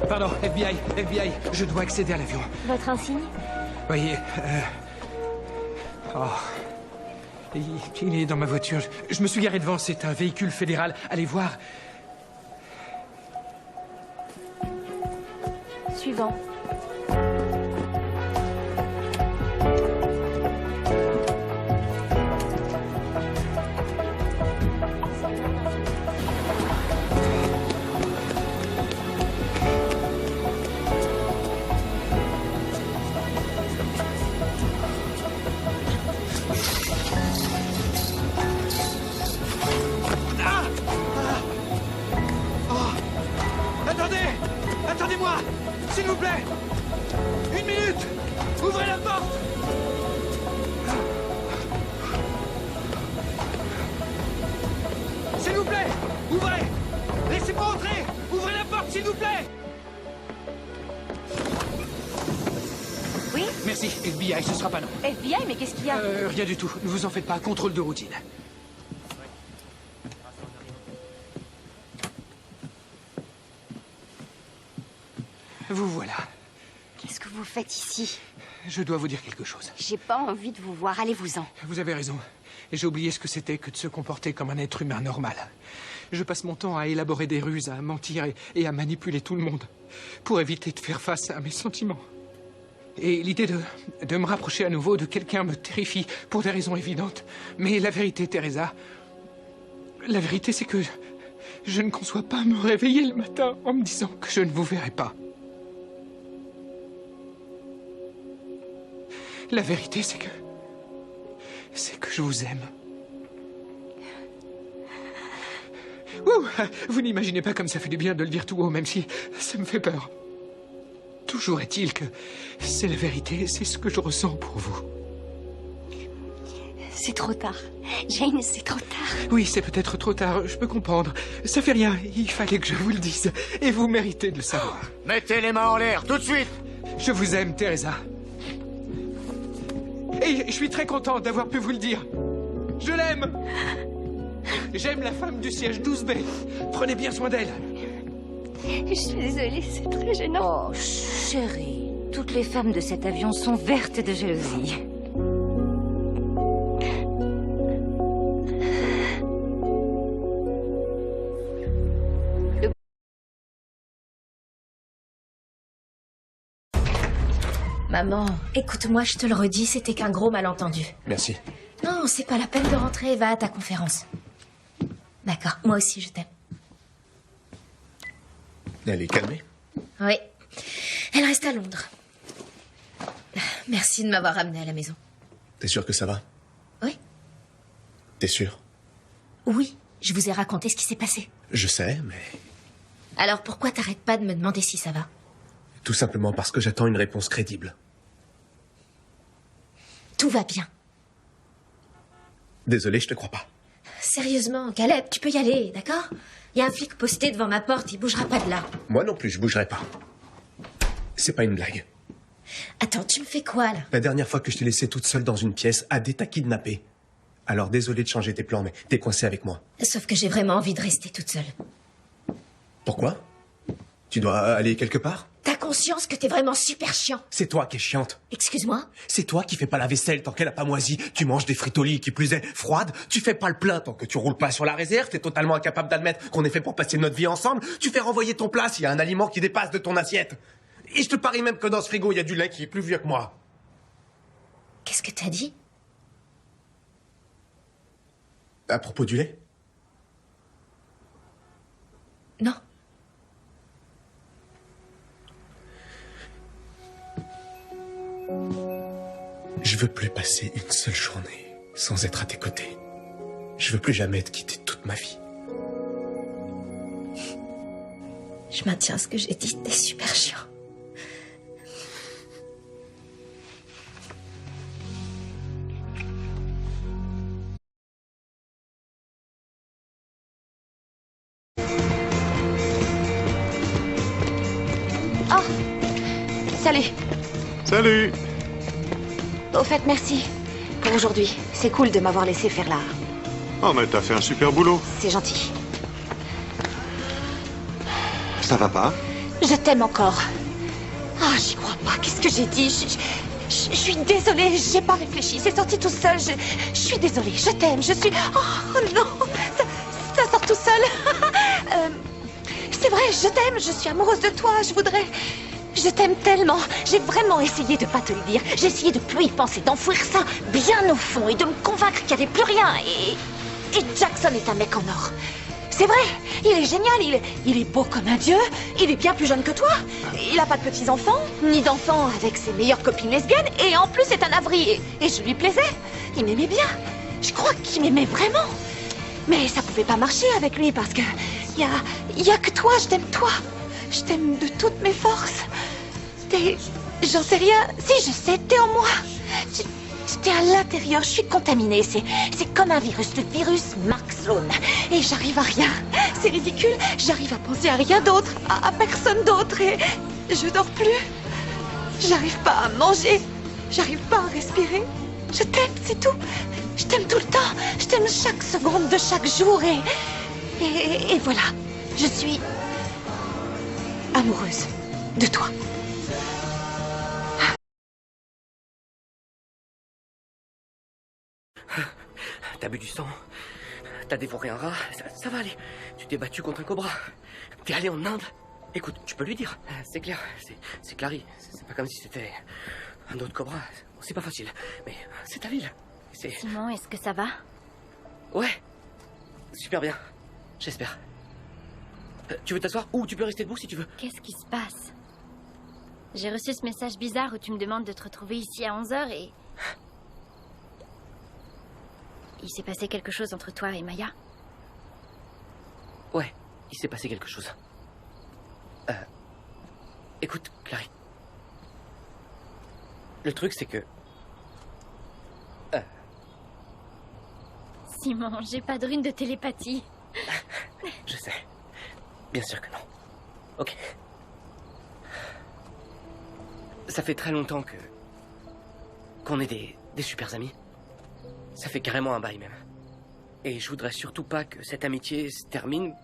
Pardon, FBI, je dois accéder à l'avion. Votre insigne? Voyez, Oh. Il est dans ma voiture. Je me suis garé devant, c'est un véhicule fédéral. Allez voir. Suivant. Attendez-moi, s'il vous plaît. 1 minute. Ouvrez la porte. S'il vous plaît, ouvrez. Laissez-moi entrer. Ouvrez la porte, s'il vous plaît. Oui? Merci, FBI, ce sera pas long. FBI, mais qu'est-ce qu'il y a? Rien du tout. Ne vous en faites pas. Contrôle de routine. Vous voilà. Qu'est-ce que vous faites ici? Je dois vous dire quelque chose. J'ai pas envie de vous voir, allez-vous-en. Vous avez raison. Et j'ai oublié ce que c'était que de se comporter comme un être humain normal. Je passe mon temps à élaborer des ruses, à mentir et à manipuler tout le monde pour éviter de faire face à mes sentiments. Et l'idée de me rapprocher à nouveau de quelqu'un me terrifie pour des raisons évidentes. Mais la vérité, Teresa, la vérité, c'est que je ne conçois pas me réveiller le matin en me disant que je ne vous verrai pas. La vérité, c'est que je vous aime. Ouh, vous n'imaginez pas comme ça fait du bien de le dire tout haut, même si ça me fait peur. Toujours est-il que c'est la vérité, c'est ce que je ressens pour vous. C'est trop tard. Jane, c'est trop tard. Oui, c'est peut-être trop tard, je peux comprendre. Ça fait rien, il fallait que je vous le dise. Et vous méritez de le savoir. Mettez les mains en l'air, tout de suite! Je vous aime, Teresa. Et je suis très content d'avoir pu vous le dire. Je l'aime. J'aime la femme du siège 12B. Prenez bien soin d'elle. Je suis désolée, c'est très gênant. Oh, chérie, toutes les femmes de cet avion sont vertes de jalousie. Maman, écoute-moi, je te le redis, c'était qu'un gros malentendu. Merci. Non, c'est pas la peine de rentrer, va à ta conférence. D'accord, moi aussi je t'aime. Elle est calmée? Oui, elle reste à Londres. Merci de m'avoir ramenée à la maison. T'es sûr que ça va? Oui? T'es sûr? Oui, je vous ai raconté ce qui s'est passé. Je sais, mais... Alors pourquoi t'arrêtes pas de me demander si ça va? Tout simplement parce que j'attends une réponse crédible. Tout va bien. Désolé, je te crois pas. Sérieusement, Caleb, tu peux y aller, d'accord? Il y a un flic posté devant ma porte, il bougera pas de là. Moi non plus, je bougerai pas. C'est pas une blague. Attends, tu me fais quoi, là? La dernière fois que je t'ai laissée toute seule dans une pièce, Adé t'a kidnappée. Alors désolé de changer tes plans, mais t'es coincée avec moi. Sauf que j'ai vraiment envie de rester toute seule. Pourquoi? Tu dois aller quelque part? T'as conscience que t'es vraiment super chiant? C'est toi qui es chiante. Excuse-moi? C'est toi qui fais pas la vaisselle tant qu'elle a pas moisi. Tu manges des frites au lit qui plus est froides. Tu fais pas le plein tant que tu roules pas sur la réserve. T'es totalement incapable d'admettre qu'on est fait pour passer notre vie ensemble. Tu fais renvoyer ton plat s'il y a un aliment qui dépasse de ton assiette. Et je te parie même que dans ce frigo, il y a du lait qui est plus vieux que moi. Qu'est-ce que t'as dit? À propos du lait? Non. Je veux plus passer une seule journée sans être à tes côtés. Je veux plus jamais te quitter toute ma vie. Je maintiens ce que j'ai dit, t'es super chiant. Oh, salut. Salut! Au fait, merci pour aujourd'hui. C'est cool de m'avoir laissé faire là. Oh, mais t'as fait un super boulot. C'est gentil. Ça va pas? Je t'aime encore. Ah, j'y crois pas. Qu'est-ce que j'ai dit? Je suis désolée, j'ai pas réfléchi. C'est sorti tout seul. Je suis désolée. Je t'aime. Je suis... Oh non, ça sort tout seul. C'est vrai, je t'aime. Je suis amoureuse de toi. Je voudrais... Je t'aime tellement. J'ai vraiment essayé de pas te le dire. J'ai essayé de plus y penser, d'enfouir ça bien au fond et de me convaincre qu'il n'y avait plus rien. Et Jackson est un mec en or. C'est vrai, il est génial, il est beau comme un dieu, il est bien plus jeune que toi. Il a pas de petits-enfants, ni d'enfants avec ses meilleures copines lesbiennes, et en plus c'est un abri, et je lui plaisais. Il m'aimait bien. Je crois qu'il m'aimait vraiment. Mais ça pouvait pas marcher avec lui parce que y a que toi, je t'aime toi. Je t'aime de toutes mes forces. J'en sais rien. Si, je sais, t'es en moi. T'es à l'intérieur, je suis contaminée. C'est comme un virus, le virus Mark Sloan. Et j'arrive à rien. C'est ridicule. J'arrive à penser à rien d'autre, à personne d'autre. Et je dors plus. J'arrive pas à manger. J'arrive pas à respirer. Je t'aime, c'est tout. Je t'aime tout le temps. Je t'aime chaque seconde de chaque jour. Et voilà. Je suis amoureuse de toi. T'as bu du sang, t'as dévoré un rat, ça va aller. Tu t'es battu contre un cobra. T'es allé en Inde. Écoute, tu peux lui dire. C'est clair, c'est Clary. C'est pas comme si c'était un autre cobra. C'est pas facile, mais c'est ta ville. Simon, est-ce que ça va? Ouais, super bien. J'espère. Tu veux t'asseoir ou tu peux rester debout si tu veux. Qu'est-ce qui se passe? J'ai reçu ce message bizarre où tu me demandes de te retrouver ici à 11h et... Il s'est passé quelque chose entre toi et Maya? Ouais, il s'est passé quelque chose. Écoute, Clary. Le truc, c'est que... Simon, j'ai pas de rune de télépathie. Je sais. Bien sûr que non. Ok. Ça fait très longtemps qu'on est des super amis. Ça fait carrément un bail même. Et je voudrais surtout pas que cette amitié se termine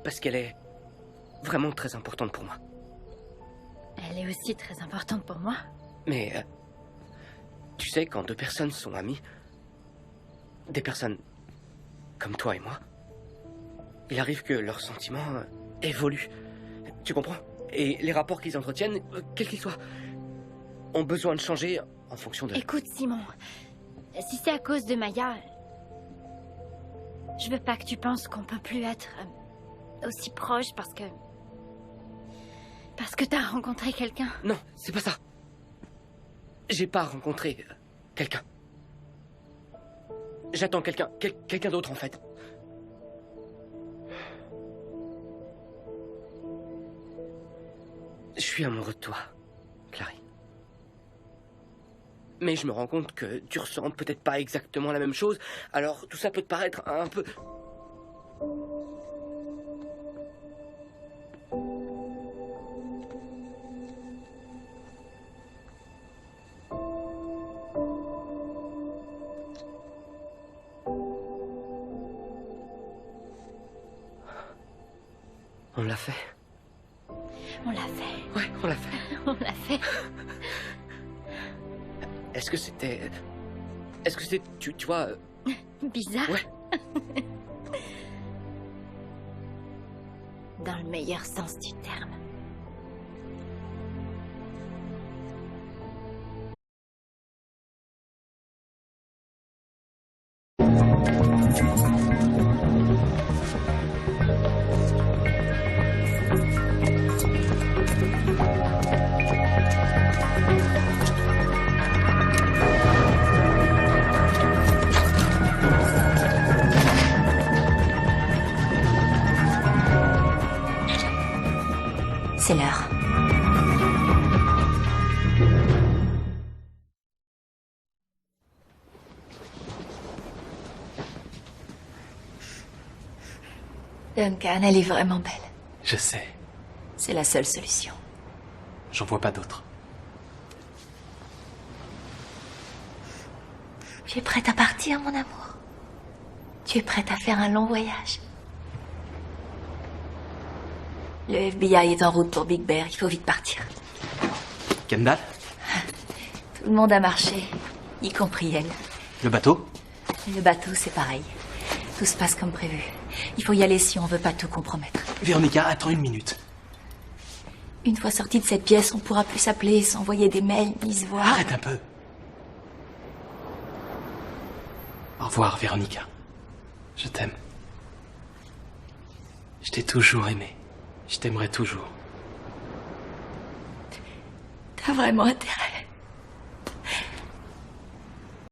parce qu'elle est vraiment très importante pour moi. Elle est aussi très importante pour moi. Mais tu sais, quand deux personnes sont amies, des personnes comme toi et moi, il arrive que leurs sentiments évoluent. Tu comprends? Et les rapports qu'ils entretiennent, quels qu'ils soient, ont besoin de changer en fonction de... Écoute, Simon, si c'est à cause de Maya, je veux pas que tu penses qu'on peut plus être aussi proches parce que t'as rencontré quelqu'un. Non, c'est pas ça. J'ai pas rencontré quelqu'un. J'attends quelqu'un d'autre en fait. Je suis amoureux de toi, Clary. Mais je me rends compte que tu ressens peut-être pas exactement la même chose, alors tout ça peut te paraître un peu... On l'a fait. On l'a fait. Ouais, on l'a fait. On l'a fait. Est-ce que c'était, tu vois... Bizarre. Ouais. Dans le meilleur sens du terme. C'est l'heure. Duncan, elle est vraiment belle. Je sais. C'est la seule solution. J'en vois pas d'autre. Tu es prête à partir, mon amour? Tu es prête à faire un long voyage? Le FBI est en route pour Big Bear, il faut vite partir. Kendall? Tout le monde a marché, y compris elle. Le bateau? Le bateau, c'est pareil. Tout se passe comme prévu. Il faut y aller si on veut pas tout compromettre. Véronica, attends une minute. Une fois sorti de cette pièce, on pourra plus s'appeler, s'envoyer des mails, ni se voir. Arrête un peu. Au revoir, Véronica. Je t'aime. Je t'ai toujours aimé. Je t'aimerai toujours. T'as vraiment intérêt.